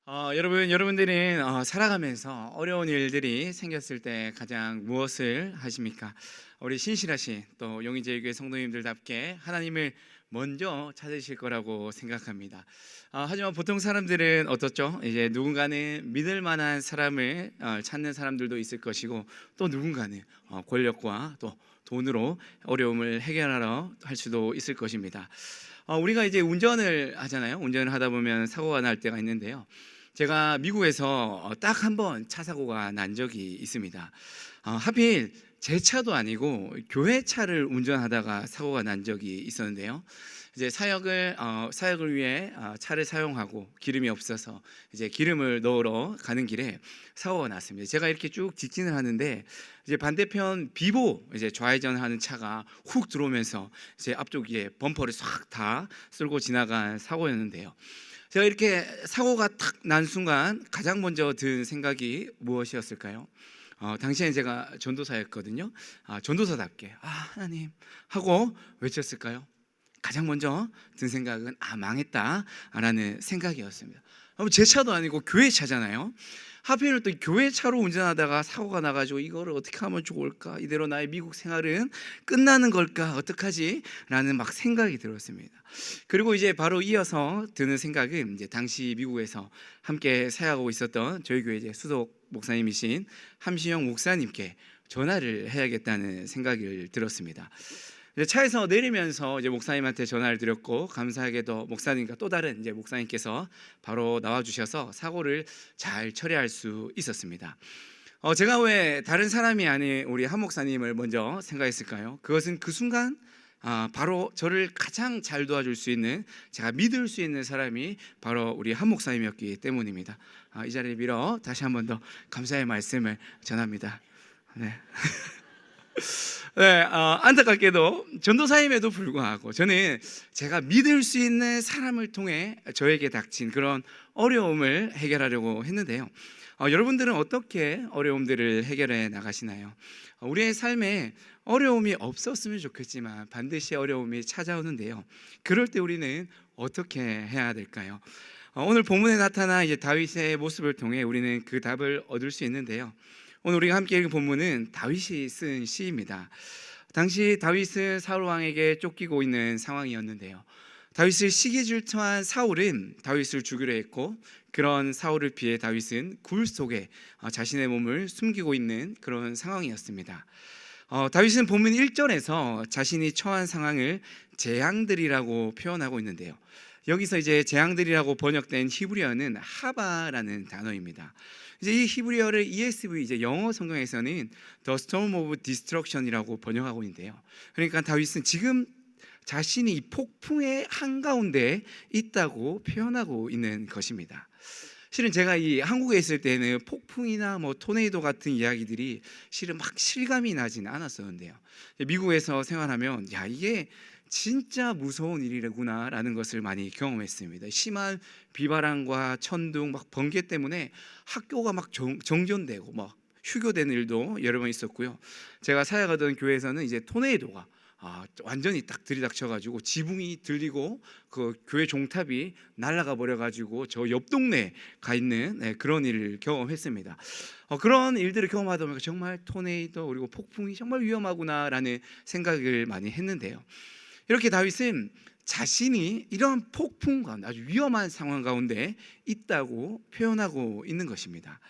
여러분들은 살아가면서 어려운 일들이 생겼을 때 가장 무엇을 하십니까? 우리 신실하신 또 용인제일교회 성도님들답게 하나님을 먼저 찾으실 거라고 생각합니다. 하지만 보통 사람들은 어떻죠? 이제 누군가는 믿을 만한 사람을 찾는 사람들도 있을 것이고, 또 누군가는 권력과 또 돈으로 어려움을 해결하러 할 수도 있을 것입니다. 우리가 이제 운전을 하잖아요. 운전을 하다 보면 사고가 날 때가 있는데요. 제가 미국에서 딱 한 번 차 사고가 난 적이 있습니다. 하필 제 차도 아니고 교회 차를 운전하다가 사고가 난 적이 있었는데요. 이제 사역을 위해 차를 사용하고 기름이 없어서 이제 기름을 넣으러 가는 길에 사고가 났습니다. 제가 이렇게 쭉 직진을 하는데 이제 반대편 비보 이제 좌회전하는 차가 훅 들어오면서 제 앞쪽에 범퍼를 싹 다 쓸고 지나간 사고였는데요. 제가 이렇게 사고가 탁 난 순간 가장 먼저 든 생각이 무엇이었을까요? 당시엔 제가 전도사였거든요. 전도사답게 하나님 하고 외쳤을까요? 가장 먼저 든 생각은 망했다라는 생각이었습니다. 제 차도 아니고 교회 차잖아요. 하필 또 교회 차로 운전하다가 사고가 나가지고 이거를 어떻게 하면 좋을까? 이대로 나의 미국 생활은 끝나는 걸까? 어떡하지? 라는 막 생각이 들었습니다. 그리고 이제 바로 이어서 드는 생각은 이제 당시 미국에서 함께 사역하고 있었던 저희 교회 이제 수석 목사님이신 함시영 목사님께 전화를 해야겠다는 생각을 들었습니다. 차에서 내리면서 이제 목사님한테 전화를 드렸고, 감사하게도 목사님과 또 다른 이제 목사님께서 바로 나와 주셔서 사고를 잘 처리할 수 있었습니다. 제가 왜 다른 사람이 아닌 우리 한 목사님을 먼저 생각했을까요? 그것은 그 순간 바로 저를 가장 잘 도와줄 수 있는, 제가 믿을 수 있는 사람이 바로 우리 한 목사님이었기 때문입니다. 이 자리를 빌어 다시 한 번 더 감사의 말씀을 전합니다. 네. 네, 안타깝게도 전도사임에도 불구하고 저는 제가 믿을 수 있는 사람을 통해 저에게 닥친 그런 어려움을 해결하려고 했는데요. 여러분들은 어떻게 어려움들을 해결해 나가시나요? 우리의 삶에 어려움이 없었으면 좋겠지만 반드시 어려움이 찾아오는데요. 그럴 때 우리는 어떻게 해야 될까요? 오늘 본문에 나타난 이제 다윗의 모습을 통해 우리는 그 답을 얻을 수 있는데요. 오늘 우리가 함께 읽은 본문은 다윗이 쓴 시입니다. 당시 다윗은 사울 왕에게 쫓기고 있는 상황이었는데요. 다윗을 시기질투한 사울은 다윗을 죽이려 했고, 그런 사울을 피해 다윗은 굴 속에 자신의 몸을 숨기고 있는 그런 상황이었습니다. 다윗은 본문 1절에서 자신이 처한 상황을 재앙들이라고 표현하고 있는데요. 여기서 이제 재앙들이라고 번역된 히브리어는 하바라는 단어입니다. 이제 이 히브리어를 ESV 이제 영어 성경에서는 The Storm of Destruction이라고 번역하고 있는데요. 그러니까 다윗은 지금 자신이 이 폭풍의 한가운데 있다고 표현하고 있는 것입니다. 실은 제가 이 한국에 있을 때는 폭풍이나 뭐 토네이도 같은 이야기들이 실은 막 실감이 나지는 않았었는데요. 미국에서 생활하면 이게 진짜 무서운 일이구나라는 것을 많이 경험했습니다. 심한 비바람과 천둥, 막 번개 때문에 학교가 막 정전되고 막 휴교되는 일도 여러 번 있었고요. 제가 사역하던 교회에서는 이제 토네이도가 완전히 딱 들이닥쳐가지고 지붕이 들리고 그 교회 종탑이 날아가 버려가지고 저 옆 동네에 가 있는 그런 일을 경험했습니다. 그런 일들을 경험하다 보니까 정말 토네이도 그리고 폭풍이 정말 위험하구나라는 생각을 많이 했는데요. 이렇게 다윗은 자신이 이러한 폭풍 가운데, 아주 위험한 상황 가운데 있다고 표현하고 있는 것입니다.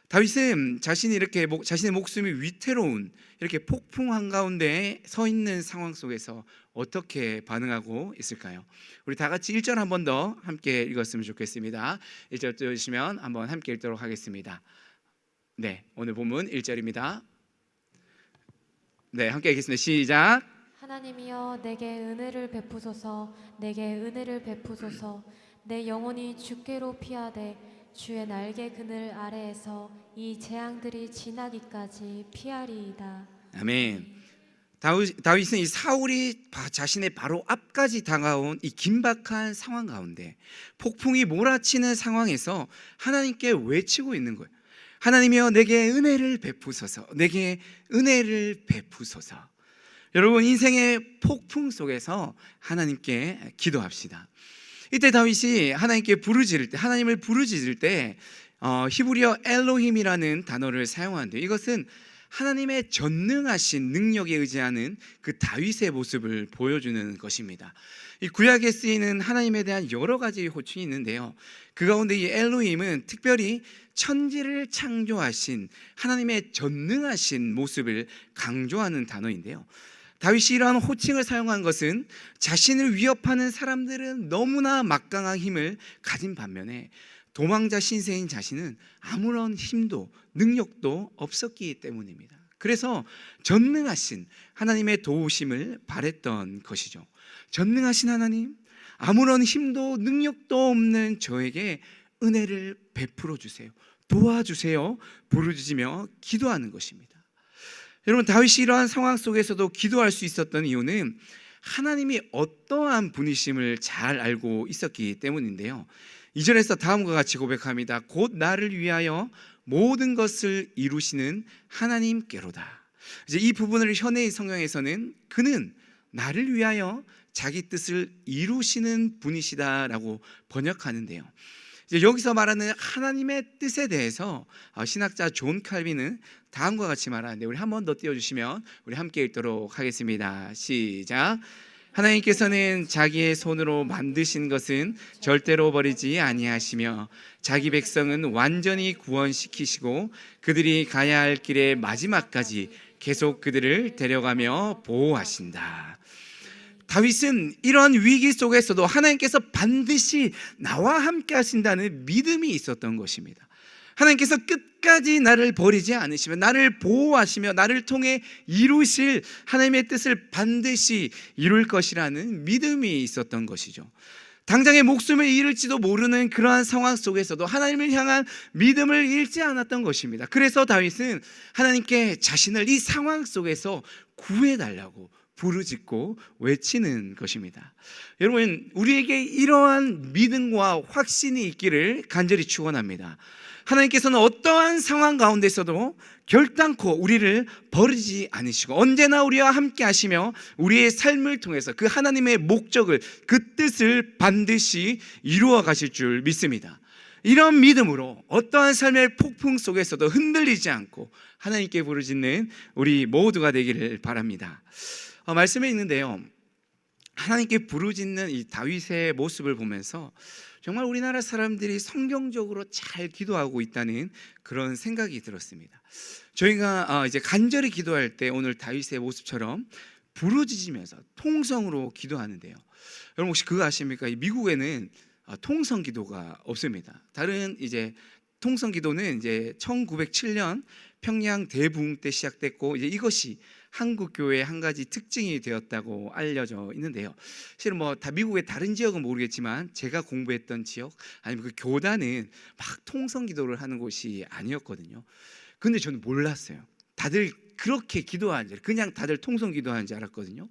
다윗은 자신이 이렇게 자신의 목숨이 위태로운 이렇게 폭풍 한가운데 서 있는 상황 속에서 어떻게 반응하고 있을까요? 우리 다 같이 1절 한 번 더 함께 읽었으면 좋겠습니다. 1절 들으시면 한번 함께 읽도록 하겠습니다. 네, 오늘 본문 1절입니다. 네, 함께 읽겠습니다. 시작. 하나님이여 내게 은혜를 베푸소서. 내게 은혜를 베푸소서. 내 영혼이 주께로 피하되 주의 날개 그늘 아래에서 이 재앙들이 지나기까지 피하리이다. 아멘. 다윗은 이 사울이 자신의 바로 앞까지 다가온 이 긴박한 상황 가운데, 폭풍이 몰아치는 상황에서 하나님께 외치고 있는 거예요. 하나님이여 내게 은혜를 베푸소서. 내게 은혜를 베푸소서. 여러분, 인생의 폭풍 속에서 하나님께 기도합시다. 이때 다윗이 하나님께 부르짖을 때, 하나님을 부르짖을 때 히브리어 엘로힘이라는 단어를 사용하는데, 이것은 하나님의 전능하신 능력에 의지하는 그 다윗의 모습을 보여주는 것입니다. 이 구약에 쓰이는 하나님에 대한 여러 가지 호칭이 있는데요, 그 가운데 이 엘로힘은 특별히 천지를 창조하신 하나님의 전능하신 모습을 강조하는 단어인데요, 다윗이 이러한 호칭을 사용한 것은 자신을 위협하는 사람들은 너무나 막강한 힘을 가진 반면에 도망자 신세인 자신은 아무런 힘도 능력도 없었기 때문입니다. 그래서 전능하신 하나님의 도우심을 바랬던 것이죠. 전능하신 하나님, 아무런 힘도 능력도 없는 저에게 은혜를 베풀어 주세요, 도와주세요, 부르짖으며 기도하는 것입니다. 여러분, 다윗이 이러한 상황 속에서도 기도할 수 있었던 이유는 하나님이 어떠한 분이심을 잘 알고 있었기 때문인데요, 2절에서 다음과 같이 고백합니다. 곧 나를 위하여 모든 것을 이루시는 하나님께로다. 이제 이 부분을 현해의 성경에서는 그는 나를 위하여 자기 뜻을 이루시는 분이시다라고 번역하는데요, 이제 여기서 말하는 하나님의 뜻에 대해서 신학자 존 칼빈은 다음과 같이 말하는데, 우리 한 번 더 띄워주시면 우리 함께 읽도록 하겠습니다. 시작. 하나님께서는 자기의 손으로 만드신 것은 절대로 버리지 아니하시며 자기 백성은 완전히 구원시키시고 그들이 가야 할 길의 마지막까지 계속 그들을 데려가며 보호하신다. 다윗은 이런 위기 속에서도 하나님께서 반드시 나와 함께 하신다는 믿음이 있었던 것입니다. 하나님께서 끝까지 나를 버리지 않으시며 나를 보호하시며 나를 통해 이루실 하나님의 뜻을 반드시 이룰 것이라는 믿음이 있었던 것이죠. 당장의 목숨을 잃을지도 모르는 그러한 상황 속에서도 하나님을 향한 믿음을 잃지 않았던 것입니다. 그래서 다윗은 하나님께 자신을 이 상황 속에서 구해달라고 부르짖고 외치는 것입니다. 여러분, 우리에게 이러한 믿음과 확신이 있기를 간절히 축원합니다. 하나님께서는 어떠한 상황 가운데서도 결단코 우리를 버리지 않으시고 언제나 우리와 함께 하시며 우리의 삶을 통해서 그 하나님의 목적을, 그 뜻을 반드시 이루어 가실 줄 믿습니다. 이런 믿음으로 어떠한 삶의 폭풍 속에서도 흔들리지 않고 하나님께 부르짖는 우리 모두가 되기를 바랍니다. 말씀에 있는데요, 하나님께 부르짖는 이 다윗의 모습을 보면서 정말 우리나라 사람들이 성경적으로 잘 기도하고 있다는 그런 생각이 들었습니다. 저희가 이제 간절히 기도할 때 오늘 다윗의 모습처럼 부르짖으면서 통성으로 기도하는데요, 여러분 혹시 그거 아십니까? 미국에는 통성 기도가 없습니다. 다른 이제 통성 기도는 이제 1907년 평양 대부흥 때 시작됐고, 이제 이것이 한국 교회의 한 가지 특징이 되었다고 알려져 있는데요, 실은 뭐 다 미국의 다른 지역은 모르겠지만 제가 공부했던 지역 아니면 그 교단은 막 통성 기도를 하는 곳이 아니었거든요. 근데 저는 몰랐어요. 다들 그렇게 기도하는지, 그냥 다들 통성 기도하는 줄 알았거든요.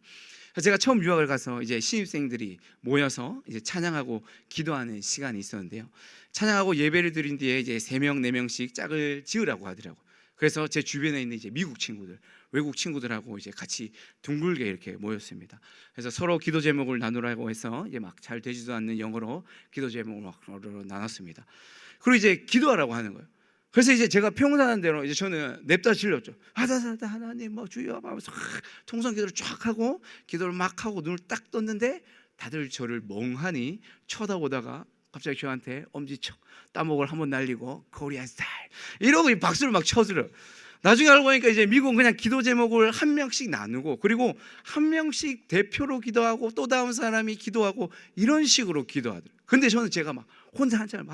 제가 처음 유학을 가서 이제 신입생들이 모여서 이제 찬양하고 기도하는 시간이 있었는데요, 찬양하고 예배를 드린 뒤에 이제 3명, 4명씩 짝을 지으라고 하더라고요. 그래서 제 주변에 있는 이제 미국 친구들, 외국 친구들하고 이제 같이 둥글게 이렇게 모였습니다. 그래서 서로 기도 제목을 나누라고 해서 이제 막 잘 되지도 않는 영어로 기도 제목을 막 나눴습니다. 그리고 이제 기도하라고 하는 거예요. 그래서 이제 제가 평단한 대로 이제 저는 냅다 질렀죠. 하나님 뭐 주여 하면서 통성 기도를 쫙 하고 기도를 막 하고 눈을 딱 떴는데 다들 저를 멍하니 쳐다보다가 갑자기 저한테 엄지척 따목을 한번 날리고 코리안 스타일 이러고 박수를 막 쳐주려. 나중에 알고 보니까 이제 미국은 그냥 기도 제목을 한 명씩 나누고, 그리고 한 명씩 대표로 기도하고 또 다음 사람이 기도하고 이런 식으로 기도하더라고요. 근데 저는 제가 막 혼자 한참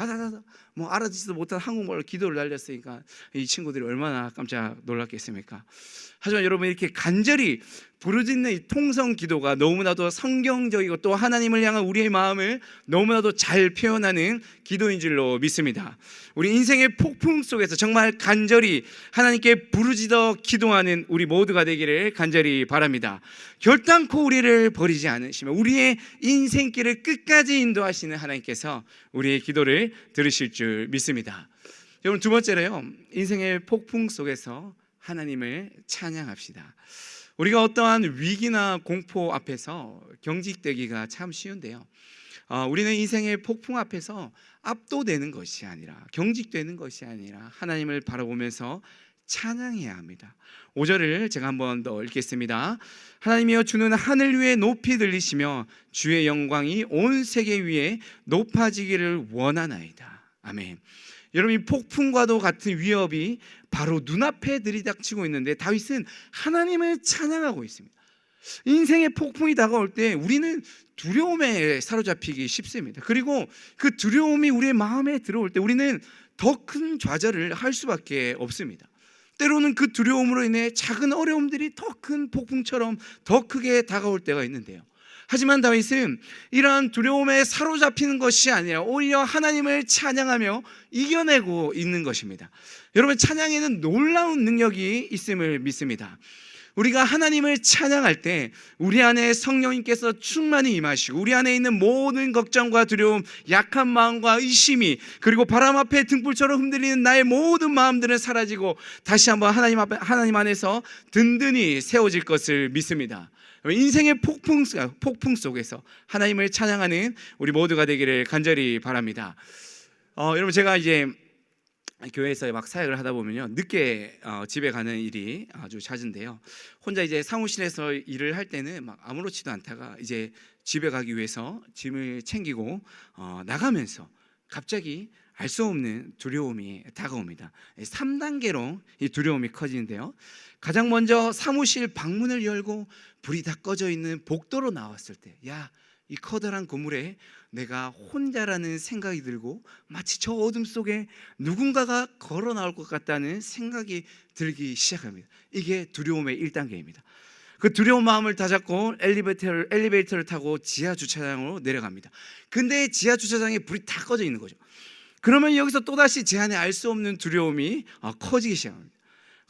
뭐 알아듣지도 못한 한국말로 기도를 날렸으니까 이 친구들이 얼마나 깜짝 놀랐겠습니까? 하지만 여러분, 이렇게 간절히 부르짖는 이 통성 기도가 너무나도 성경적이고 또 하나님을 향한 우리의 마음을 너무나도 잘 표현하는 기도인 줄로 믿습니다. 우리 인생의 폭풍 속에서 정말 간절히 하나님께 부르짖어 기도하는 우리 모두가 되기를 간절히 바랍니다. 결단코 우리를 버리지 않으시며 우리의 인생길을 끝까지 인도하시는 하나님께서 우리의 기도를 들으실 줄 믿습니다. 여러분, 두 번째로요, 인생의 폭풍 속에서 하나님을 찬양합시다. 우리가 어떠한 위기나 공포 앞에서 경직되기가 참 쉬운데요, 우리는 인생의 폭풍 앞에서 압도되는 것이 아니라, 경직되는 것이 아니라 하나님을 바라보면서 찬양해야 합니다. 5절을 제가 한번 더 읽겠습니다. 하나님이여, 주는 하늘 위에 높이 들리시며 주의 영광이 온 세계 위에 높아지기를 원하나이다. 아멘. 여러분, 이 폭풍과도 같은 위협이 바로 눈앞에 들이닥치고 있는데 다윗은 하나님을 찬양하고 있습니다. 인생의 폭풍이 다가올 때 우리는 두려움에 사로잡히기 쉽습니다. 그리고 그 두려움이 우리의 마음에 들어올 때 우리는 더 큰 좌절을 할 수밖에 없습니다. 때로는 그 두려움으로 인해 작은 어려움들이 더 큰 폭풍처럼 더 크게 다가올 때가 있는데요. 하지만 다윗은 이러한 두려움에 사로잡히는 것이 아니라 오히려 하나님을 찬양하며 이겨내고 있는 것입니다. 여러분, 찬양에는 놀라운 능력이 있음을 믿습니다. 우리가 하나님을 찬양할 때 우리 안에 성령님께서 충만히 임하시고 우리 안에 있는 모든 걱정과 두려움, 약한 마음과 의심이, 그리고 바람 앞에 등불처럼 흔들리는 나의 모든 마음들은 사라지고 다시 한번 하나님 안에서 든든히 세워질 것을 믿습니다. 인생의 폭풍 속에서 하나님을 찬양하는 우리 모두가 되기를 간절히 바랍니다. 여러분, 제가 이제 교회에서 막 사역을 하다 보면요, 늦게 집에 가는 일이 아주 잦은데요. 혼자 이제 사무실에서 일을 할 때는 막 아무렇지도 않다가 이제 집에 가기 위해서 짐을 챙기고 나가면서 갑자기 알 수 없는 두려움이 다가옵니다. 3단계로 이 두려움이 커지는데요. 가장 먼저 사무실 방문을 열고 불이 다 꺼져 있는 복도로 나왔을 때, 야, 이 커다란 건물에 내가 혼자라는 생각이 들고 마치 저 어둠 속에 누군가가 걸어 나올 것 같다는 생각이 들기 시작합니다. 이게 두려움의 1단계입니다. 그 두려운 마음을 다잡고 엘리베이터를 타고 지하 주차장으로 내려갑니다. 근데 지하 주차장에 불이 다 꺼져 있는 거죠. 그러면 여기서 또다시 제 안에 알 수 없는 두려움이 커지기 시작합니다.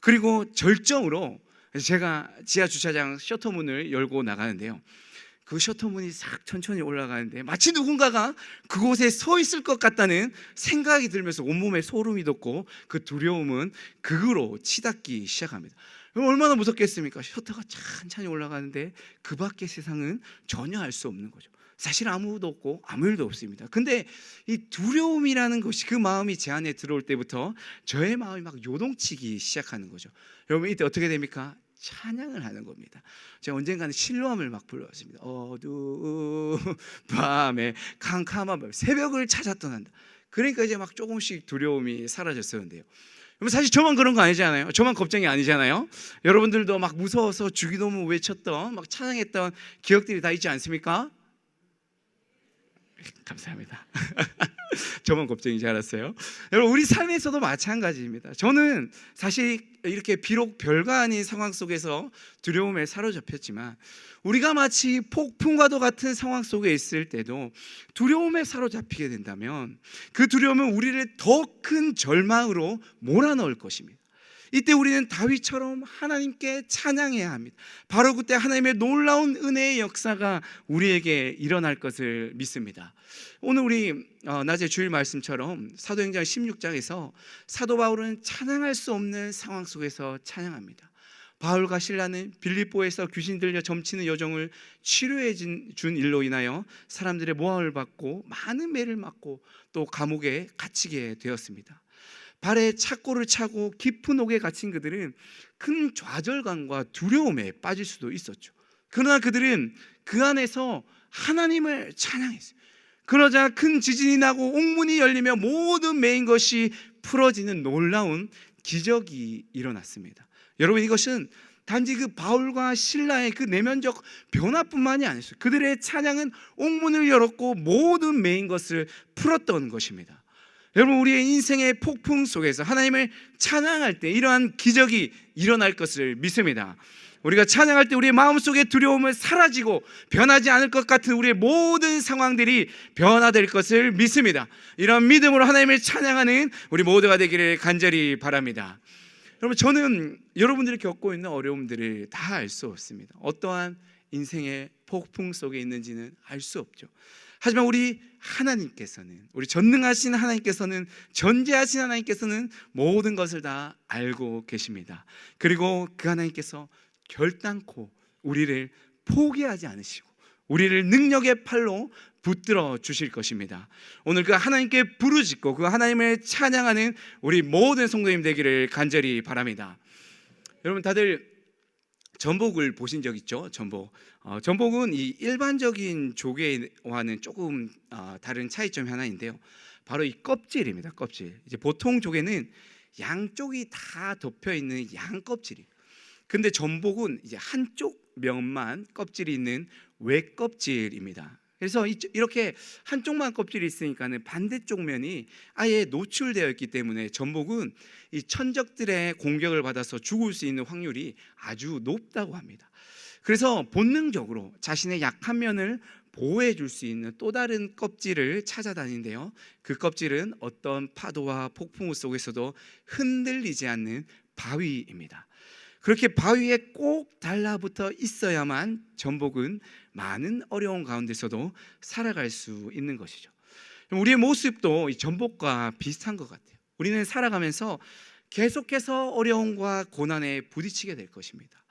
그리고 절정으로 제가 지하 주차장 셔터문을 열고 나가는데요, 그 셔터문이 싹 천천히 올라가는데 마치 누군가가 그곳에 서 있을 것 같다는 생각이 들면서 온몸에 소름이 돋고 그 두려움은 극으로 치닫기 시작합니다. 얼마나 무섭겠습니까? 셔터가 천천히 올라가는데 그 밖의 세상은 전혀 알 수 없는 거죠. 사실 아무도 없고 아무 일도 없습니다. 근데 이 두려움이라는 것이, 그 마음이 제 안에 들어올 때부터 저의 마음이 막 요동치기 시작하는 거죠. 여러분, 이때 어떻게 됩니까? 찬양을 하는 겁니다. 제가 언젠가는 실로암을 막 불렀습니다. 어두운 밤에 캄캄한 밤, 새벽을 찾아 떠난다. 그러니까 이제 막 조금씩 두려움이 사라졌었는데요. 사실 저만 그런 거 아니잖아요. 저만 겁쟁이 아니잖아요. 여러분들도 막 무서워서 주기도문 외쳤던, 막 찬양했던 기억들이 다 있지 않습니까? 감사합니다. 저만 겁쟁인 줄 알았어요. 여러분, 우리 삶에서도 마찬가지입니다. 저는 사실 이렇게 비록 별거 아닌 상황 속에서 두려움에 사로잡혔지만, 우리가 마치 폭풍과도 같은 상황 속에 있을 때도 두려움에 사로잡히게 된다면 그 두려움은 우리를 더 큰 절망으로 몰아넣을 것입니다. 이때 우리는 다윗처럼 하나님께 찬양해야 합니다. 바로 그때 하나님의 놀라운 은혜의 역사가 우리에게 일어날 것을 믿습니다. 오늘 우리 낮에 주일 말씀처럼 사도행전 16장에서 사도 바울은 찬양할 수 없는 상황 속에서 찬양합니다. 바울과 실라는 빌립보에서 귀신 들려 점치는 여종을 치료해 준 일로 인하여 사람들의 모함을 받고 많은 매를 맞고 또 감옥에 갇히게 되었습니다. 발에 착고를 차고 깊은 옥에 갇힌 그들은 큰 좌절감과 두려움에 빠질 수도 있었죠. 그러나 그들은 그 안에서 하나님을 찬양했어요. 그러자 큰 지진이 나고 옥문이 열리며 모든 매인 것이 풀어지는 놀라운 기적이 일어났습니다. 여러분, 이것은 단지 그 바울과 실라의 그 내면적 변화뿐만이 아니었어요. 그들의 찬양은 옥문을 열었고 모든 매인 것을 풀었던 것입니다. 여러분, 우리의 인생의 폭풍 속에서 하나님을 찬양할 때 이러한 기적이 일어날 것을 믿습니다. 우리가 찬양할 때 우리의 마음속의 두려움은 사라지고 변하지 않을 것 같은 우리의 모든 상황들이 변화될 것을 믿습니다. 이런 믿음으로 하나님을 찬양하는 우리 모두가 되기를 간절히 바랍니다. 여러분, 저는 여러분들이 겪고 있는 어려움들을 다 알 수 없습니다. 어떠한 인생의 폭풍 속에 있는지는 알 수 없죠. 하지만 우리 하나님께서는, 우리 전능하신 하나님께서는, 전지하신 하나님께서는 모든 것을 다 알고 계십니다. 그리고 그 하나님께서 결단코 우리를 포기하지 않으시고 우리를 능력의 팔로 붙들어 주실 것입니다. 오늘 그 하나님께 부르짖고 그 하나님을 찬양하는 우리 모든 성도님 되기를 간절히 바랍니다. 여러분 다들 전복을 보신 적 있죠? 전복은 이 일반적인 조개와는 조금 다른 차이점이 하나 있는데요. 바로 이 껍질입니다. 껍질. 이제 보통 조개는 양쪽이 다 덮여 있는 양 껍질이에요. 근데 전복은 이제 한쪽 면만 껍질이 있는 외껍질입니다. 그래서 이렇게 한쪽만 껍질이 있으니까는 반대쪽 면이 아예 노출되어 있기 때문에 전복은 이 천적들의 공격을 받아서 죽을 수 있는 확률이 아주 높다고 합니다. 그래서 본능적으로 자신의 약한 면을 보호해 줄 수 있는 또 다른 껍질을 찾아다니는데요. 그 껍질은 어떤 파도와 폭풍우 속에서도 흔들리지 않는 바위입니다. 그렇게 바위에 꼭 달라붙어 있어야만 전복은 많은 어려운 가운데서도 살아갈 수 있는 것이죠. 우리의 모습도 이 전복과 비슷한 것 같아요. 우리는 살아가면서 계속해서 어려움과 고난에 부딪히게 될 것입니다.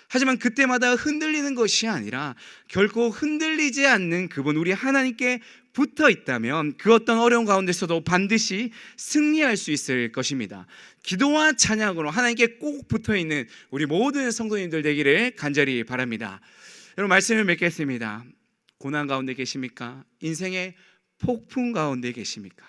하지만 그때마다 흔들리는 것이 아니라 결코 흔들리지 않는 그분 우리 하나님께 붙어 있다면 그 어떤 어려운 가운데서도 반드시 승리할 수 있을 것입니다. 기도와 찬양으로 하나님께 꼭 붙어 있는 우리 모든 성도님들 되기를 간절히 바랍니다. 여러분 말씀을 맺겠습니다. 고난 가운데 계십니까? 인생의 폭풍 가운데 계십니까?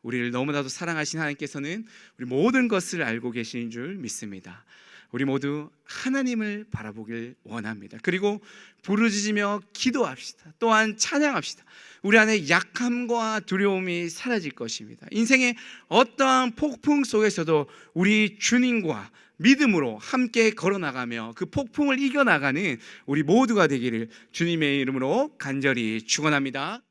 우리를 너무나도 사랑하신 하나님께서는 우리 모든 것을 알고 계신 줄 믿습니다. 우리 모두 하나님을 바라보길 원합니다. 그리고 부르짖으며 기도합시다. 또한 찬양합시다. 우리 안에 약함과 두려움이 사라질 것입니다. 인생의 어떠한 폭풍 속에서도 우리 주님과 믿음으로 함께 걸어나가며 그 폭풍을 이겨나가는 우리 모두가 되기를 주님의 이름으로 간절히 축원합니다.